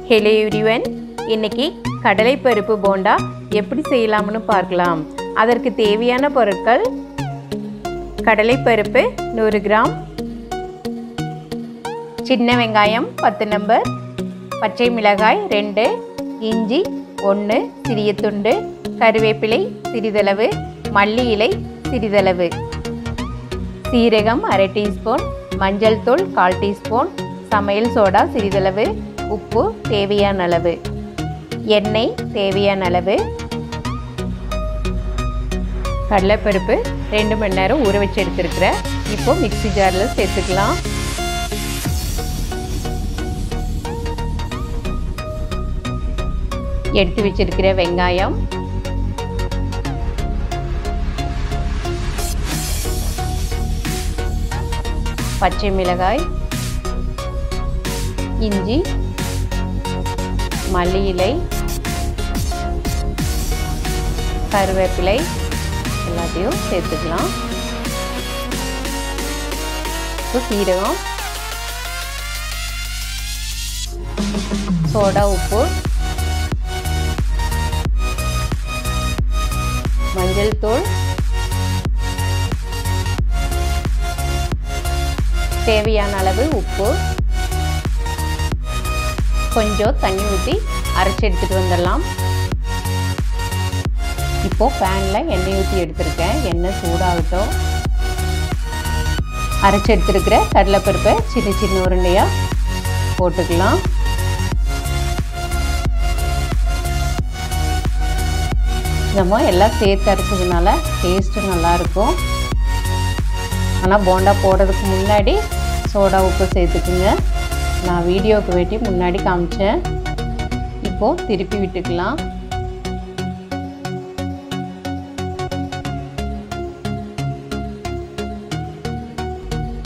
Hello everyone, இன்னைக்கு கடலைப்பருப்பு போண்டா எப்படி செய்யலாம்னு பார்க்கலாம். அதற்கு தேவையான பொருட்கள் கடலைப்பருப்பு 100 கிராம், சின்ன வெங்காயம் 10 நம்பர், பச்சை மிளகாய் 2, இஞ்சி 1 சிறிய துண்டு, கறிவேப்பிலை சிறிதளவு, மல்லி இலை சிறிதளவு, சீரகம் அரை டீஸ்பூன், மஞ்சள் தூள் 1/4 டீஸ்பூன், சமையல் சோடா சிறிதளவு, உப்பு தேவையான அளவு, எண்ணெய் தேவையான அளவு. கடலைப்பருப்பு 2 மணி நேரம் ஊற வச்சு எடுத்துருக்கிறேன். இப்போ மிக்ஸி ஜாரில் சேர்த்துக்கலாம். எடுத்து வச்சிருக்கிற வெங்காயம், பச்சை மிளகாய், இஞ்சி, மல்லி இலை, கறிவேப்பிலை எல்லாத்தையும் சேர்த்துக்கலாம். சீரகம், சோடா உப்பு, மஞ்சள் தூள், தேவையான அளவு உப்பு, கொஞ்சம் தண்ணி ஊற்றி அரைச்சி எடுத்துகிட்டு வந்துடலாம். இப்போது பேனில் எண்ணெய் ஊற்றி எடுத்துருக்கேன். எண்ணெய் சூடாகட்டும். அரைச்சி எடுத்துருக்கிற கடலைப்பருப்பை சின்ன சின்ன உருண்டையாக போட்டுக்கலாம். நம்ம எல்லாம் சேர்த்து அரைச்சதுனால டேஸ்ட்டு நல்லாயிருக்கும். ஆனால் போண்டா போடுறதுக்கு முன்னாடி சோடா உப்பு சேர்த்துக்குங்க. நான் வீடியோவுக்கு வேண்டி முன்னாடி காமிச்சேன். இப்போது திருப்பி விட்டுக்கலாம்.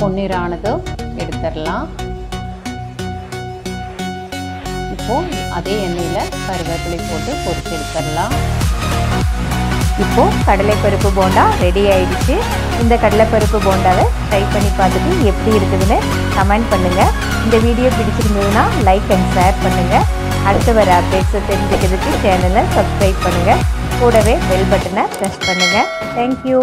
பொன்னிறானதும் எடுத்துடலாம். இப்போது அதே எண்ணெயில் கறிவேப்பிலை போட்டு பொரிச்சு எடுத்துடலாம். இப்போது கடலைப்பருப்பு போண்டா ரெடி ஆயிடுச்சு. இந்த கடலைப்பருப்பு போண்டாவை ட்ரை பண்ணி பார்த்துட்டு எப்படி இருக்குதுன்னு கமெண்ட் பண்ணுங்கள். இந்த வீடியோ பிடிச்சிருந்ததுன்னா லைக் அண்ட் ஷேர் பண்ணுங்கள். அடுத்து வர அப்டேட்ஸை தெரிஞ்சுக்கிறதுக்கு சேனலை சப்ஸ்கிரைப் பண்ணுங்கள். கூடவே பெல் பட்டனை ப்ரெஸ் பண்ணுங்கள். தேங்க்யூ.